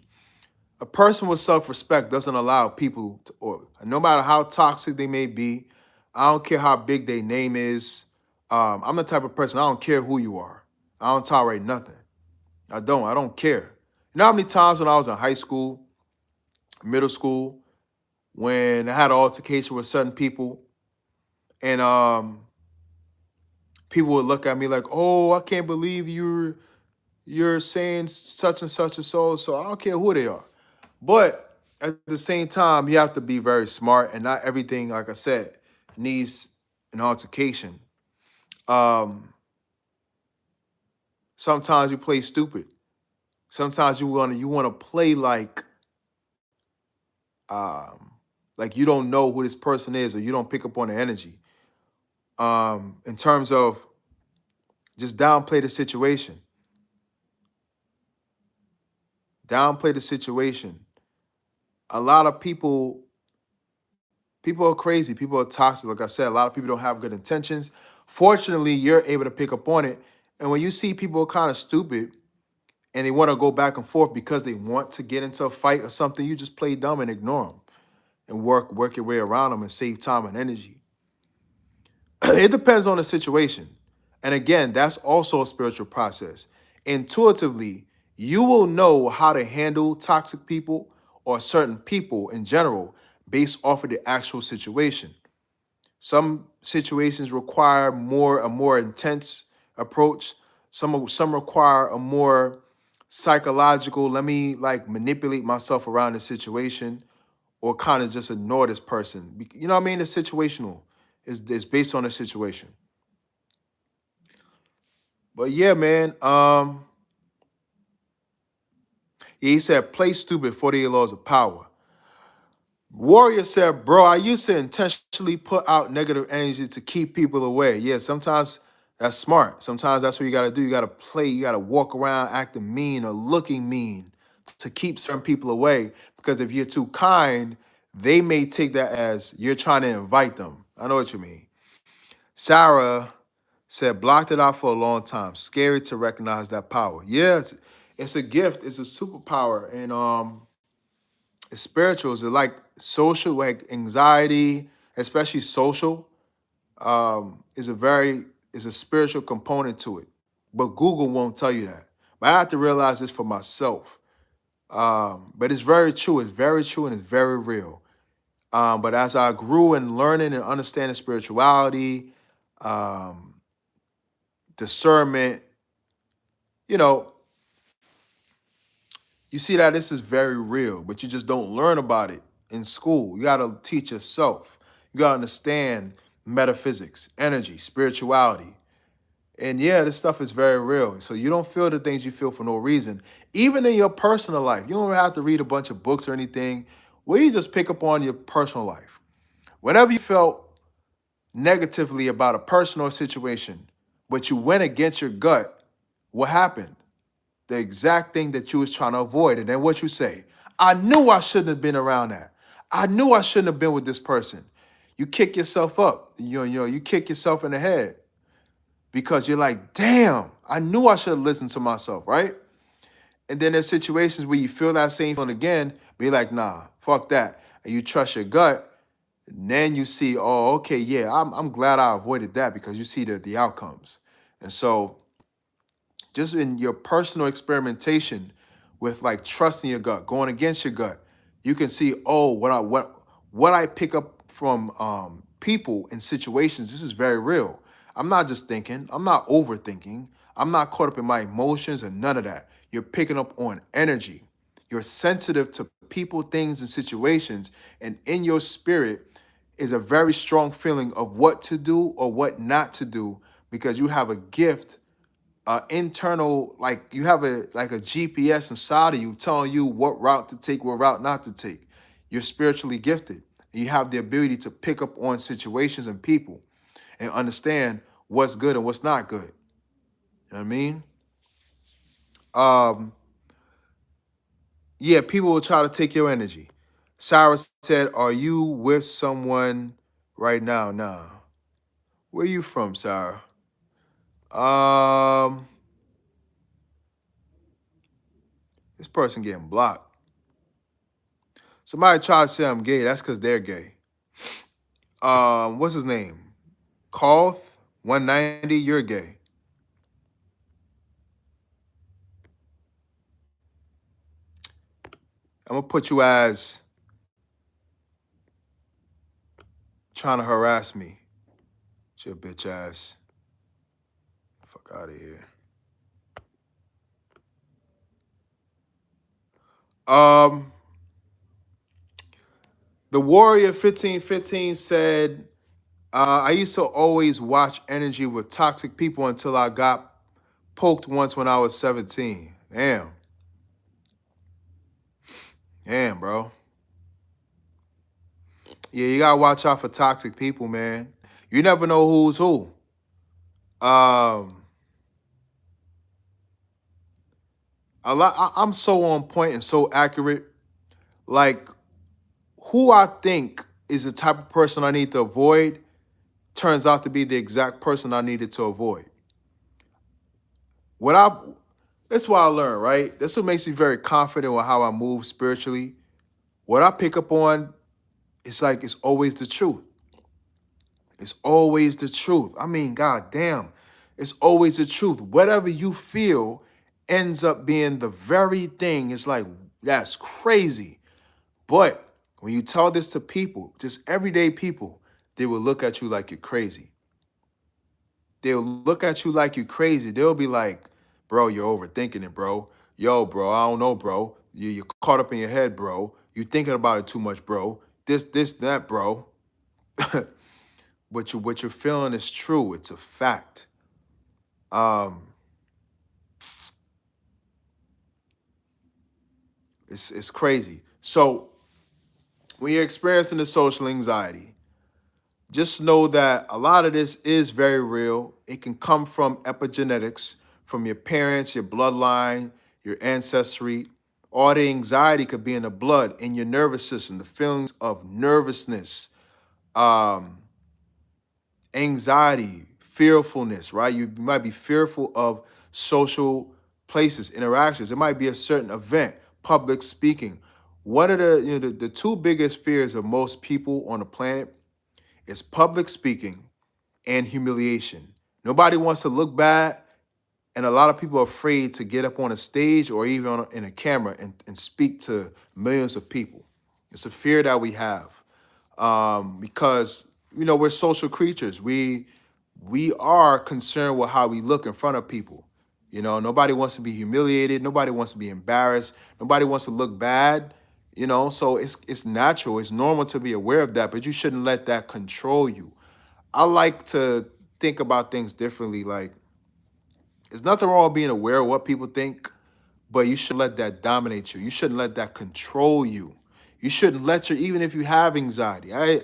A person with self-respect doesn't allow people to, or no matter how toxic they may be, I don't care how big their name is. I'm the type of person, I don't care who you are. I don't tolerate nothing. I don't care. You know how many times when I was in high school, middle school, when I had an altercation with certain people, and people would look at me like, "Oh, I can't believe you're saying such and such and so." So I don't care who they are, but at the same time, you have to be very smart, and not everything, like I said, needs an altercation. Um, Sometimes you play stupid. Sometimes you wanna play um, like you don't know who this person is, or you don't pick up on the energy. In terms of just downplay the situation. Downplay the situation. A lot of people are crazy. People are toxic. Like I said, a lot of people don't have good intentions. Fortunately, you're able to pick up on it. And when you see people kind of stupid and they want to go back and forth because they want to get into a fight or something, you just play dumb and ignore them and work your way around them and save time and energy. It depends on the situation. And again, that's also a spiritual process. Intuitively, you will know how to handle toxic people or certain people in general based off of the actual situation. Some situations require a more intense approach. Some require a more psychological, let me like manipulate myself around the situation or kind of just ignore this person. You know what I mean? It's situational. It's based on the situation. But yeah, man. He said, play stupid 48 laws of power. Warrior said, bro, I used to intentionally put out negative energy to keep people away. Yeah, sometimes that's smart. Sometimes that's what you got to do. You got to play. You got to walk around acting mean or looking mean to keep certain people away. Because if you're too kind, they may take that as you're trying to invite them. I know what you mean. Sarah said, blocked it out for a long time. Scary to recognize that power. Yeah, it's a gift. It's a superpower. And it's spiritual. It's like social, like anxiety, especially social, is a spiritual component to it. But Google won't tell you that. But I have to realize this for myself. But it's very true. It's very true and it's very real. But as I grew in learning and understanding spirituality, um, discernment, you know, you see that this is very real, but you just don't learn about it in school. You got to teach yourself. You got to understand metaphysics, energy, spirituality. And yeah, this stuff is very real. So you don't feel the things you feel for no reason. Even in your personal life, you don't have to read a bunch of books or anything. Where you just pick up on your personal life. Whenever you felt negatively about a person or situation, but you went against your gut, what happened? The exact thing that you was trying to avoid. And then what you say, I knew I shouldn't have been around that. I knew I shouldn't have been with this person. You kick yourself up. You kick yourself in the head because you're like, damn, I knew I should have listened to myself, right? And then there's situations where you feel that same feeling again, be like, nah, fuck that. And you trust your gut. And then you see, oh, okay, yeah, I'm glad I avoided that because you see the outcomes. And so just in your personal experimentation with like trusting your gut, going against your gut, you can see, oh, what I pick up from people and situations. This is very real. I'm not just thinking. I'm not overthinking. I'm not caught up in my emotions and none of that. You're picking up on energy. You're sensitive to people, things, and situations, and in your spirit is a very strong feeling of what to do or what not to do because you have a gift internal, like you have a GPS inside of you telling you what route to take, what route not to take. You're spiritually gifted. You have the ability to pick up on situations and people and understand what's good and what's not good. You know what I mean? Um, yeah, people will try to take your energy. Sarah said, are you with someone right now? Nah. Where you from, Sarah? Um, this person getting blocked. Somebody try to say I'm gay. That's because they're gay. What's his name? Koth 190. You're gay. I'm gonna put you as trying to harass me. It's your bitch ass. Fuck out of here. Um, the Warrior 1515 said, I used to always watch energy with toxic people until I got poked once when I was 17. Damn. Damn, bro. Yeah, you gotta watch out for toxic people, man. You never know who's who. Um, I'm so on point and so accurate. Like, who I think is the type of person I need to avoid turns out to be the exact person I needed to avoid. What I That's what I learned, right? That's what makes me very confident with how I move spiritually. What I pick up on, it's like it's always the truth. It's always the truth. I mean, god damn. It's always the truth. Whatever you feel ends up being the very thing. It's like, that's crazy. But when you tell this to people, just everyday people, they will look at you like you're crazy. They'll look at you like you're crazy. They'll be like, bro, you're overthinking it, bro. Yo, bro, I don't know, bro. You're caught up in your head, bro. You thinking about it too much, bro. This, that, bro. What you're feeling is true. It's a fact. Um, it's crazy. So when you're experiencing the social anxiety, just know that a lot of this is very real. It can come from epigenetics, from your parents, your bloodline, your ancestry. All the anxiety could be in the blood, in your nervous system, the feelings of nervousness, um, anxiety, fearfulness, right? You might be fearful of social places, interactions. It might be a certain event, public speaking. One of the two biggest fears of most people on the planet is public speaking and humiliation. Nobody wants to look bad, and a lot of people are afraid to get up on a stage or even in a camera and speak to millions of people. It's a fear that we have because we're social creatures. We are concerned with how we look in front of people. Nobody wants to be humiliated. Nobody wants to be embarrassed. Nobody wants to look bad. So it's natural. It's normal to be aware of that, but you shouldn't let that control you. I like to think about things differently. Like, there's nothing wrong with being aware of what people think, but you shouldn't let that dominate you. You shouldn't let that control you. You shouldn't let even if you have anxiety. I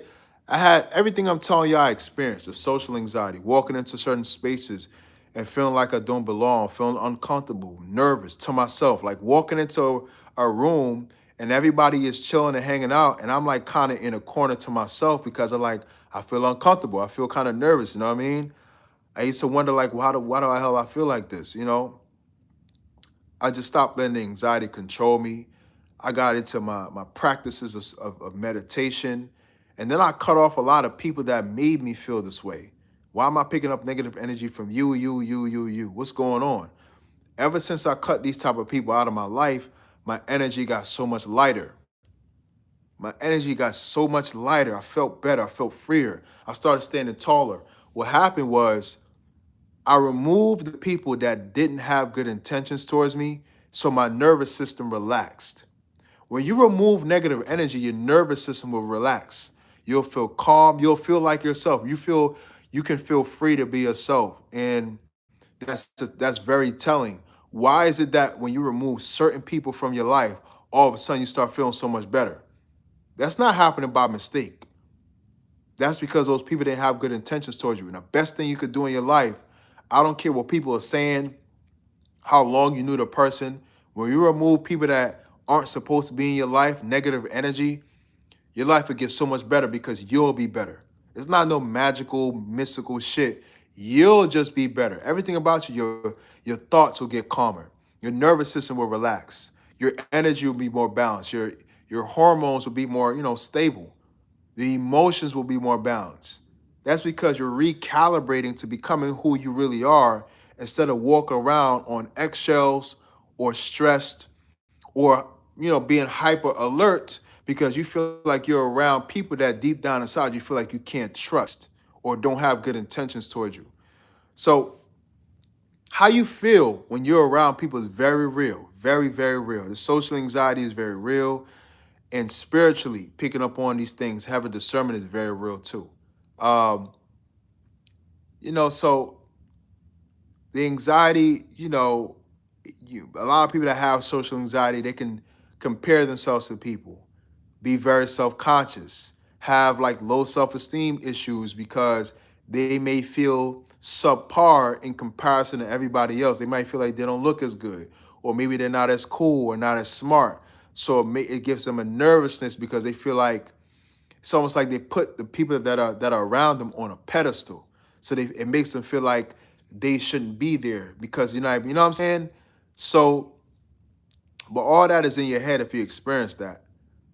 had everything I'm telling you I experienced, the social anxiety, walking into certain spaces and feeling like I don't belong, feeling uncomfortable, nervous to myself, like walking into a room and everybody is chilling and hanging out, and I'm like kind of in a corner to myself because I feel uncomfortable. I feel kind of nervous, you know what I mean? I used to wonder like why do I hell I feel like this, I just stopped letting the anxiety control me. I got into my practices of meditation. And then I cut off a lot of people that made me feel this way. Why am I picking up negative energy from you? What's going on? Ever since I cut these type of people out of my life, my energy got so much lighter. My energy got so much lighter. I felt better. I felt freer. I started standing taller. What happened was I removed the people that didn't have good intentions towards me, so my nervous system relaxed. When you remove negative energy, your nervous system will relax. You'll feel calm. You'll feel like yourself. You can feel free to be yourself, and that's very telling. Why is it that when you remove certain people from your life, all of a sudden you start feeling so much better? That's not happening by mistake. That's because those people didn't have good intentions towards you. And the best thing you could do in your life, I don't care what people are saying, how long you knew the person. When you remove people that aren't supposed to be in your life, negative energy, your life will get so much better because you'll be better. It's not no magical, mystical shit. You'll just be better. Everything about you, your thoughts will get calmer. Your nervous system will relax. Your energy will be more balanced. Your hormones will be more, stable. The emotions will be more balanced. That's because you're recalibrating to becoming who you really are instead of walking around on eggshells or stressed or being hyper alert because you feel like you're around people that deep down inside you feel like you can't trust or don't have good intentions towards you. So how you feel when you're around people is very real, very, very real. The social anxiety is very real, and spiritually picking up on these things, having discernment is very real too. Um, so the anxiety, a lot of people that have social anxiety, they can compare themselves to people, be very self-conscious, have like low self-esteem issues because they may feel subpar in comparison to everybody else. They might feel like they don't look as good, or maybe they're not as cool or not as smart. So it gives them a nervousness because they feel like it's almost like they put the people that are around them on a pedestal. So it makes them feel like they shouldn't be there because you know what I'm saying? So, but all that is in your head if you experience that.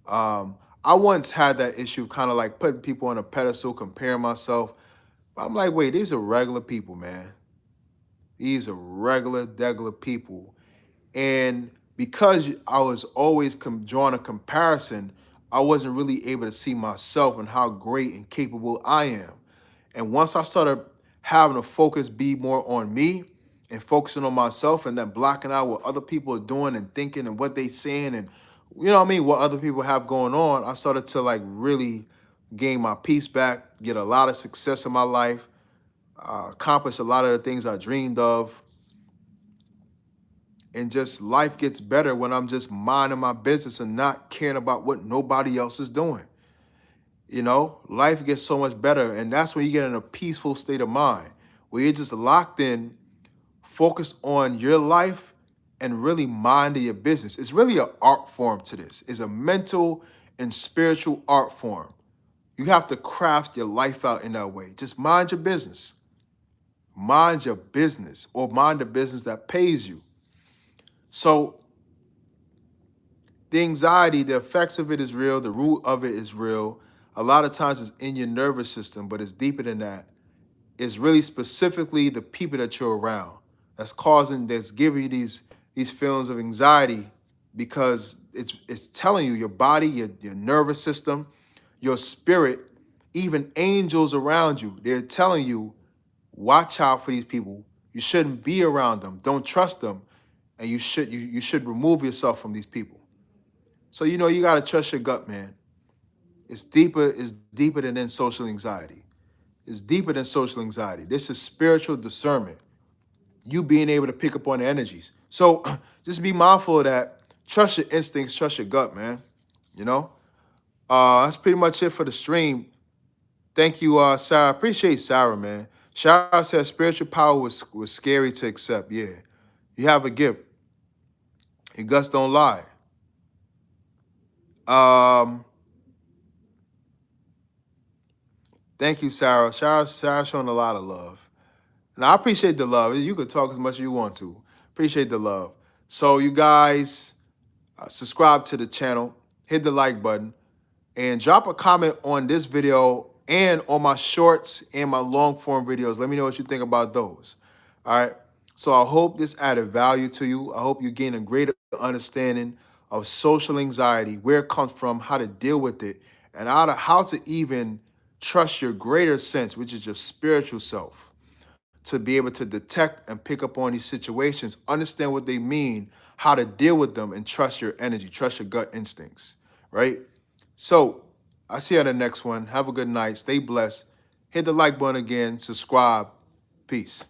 I once had that issue, kind of like putting people on a pedestal, comparing myself. I'm like, wait, these are regular people, man. These are regular people. And because I was always drawing a comparison, I wasn't really able to see myself and how great and capable I am. And once I started having to focus be more on me and focusing on myself and then blocking out what other people are doing and thinking and what they saying and you know what I mean, what other people have going on, I started to like really gain my peace back, get a lot of success in my life, accomplish a lot of the things I dreamed of, and just life gets better when I'm just minding my business and not caring about what nobody else is doing. You know, life gets so much better, and that's when you get in a peaceful state of mind where you're just locked in, focused on your life, and really minding your business. It's really an art form to this. It's a mental and spiritual art form. You have to craft your life out in that way. Just mind your business. Mind your business, or mind the business that pays you. So the anxiety, the effects of it is real. The root of it is real. A lot of times it's in your nervous system, but it's deeper than that. It's really specifically the people that you're around that's giving you these feelings of anxiety, because it's telling you, your body, your nervous system, your spirit, even angels around you, they're telling you, watch out for these people. You shouldn't be around them. Don't trust them. And you should remove yourself from these people. So you know you gotta trust your gut, man. It's deeper than in social anxiety. It's deeper than social anxiety. This is spiritual discernment. You being able to pick up on the energies. So just be mindful of that. Trust your instincts, trust your gut, man. You know? That's pretty much it for the stream. Thank you, Sarah. Appreciate Sarah, man. Sarah said spiritual power was scary to accept. Yeah. You have a gift. Your guts don't lie. Um, Thank you, Sarah. Sarah showing a lot of love. And I appreciate the love. You could talk as much as you want to. Appreciate the love. So you guys, subscribe to the channel, hit the like button, and drop a comment on this video and on my shorts and my long form videos. Let me know what you think about those. All right. So I hope this added value to you. I hope you gain a greater understanding of social anxiety, where it comes from, how to deal with it, and how to even trust your greater sense, which is your spiritual self, to be able to detect and pick up on these situations, understand what they mean, how to deal with them, and trust your energy, trust your gut instincts, right? So I see you on the next one. Have a good night. Stay blessed. Hit the like button again. Subscribe. Peace.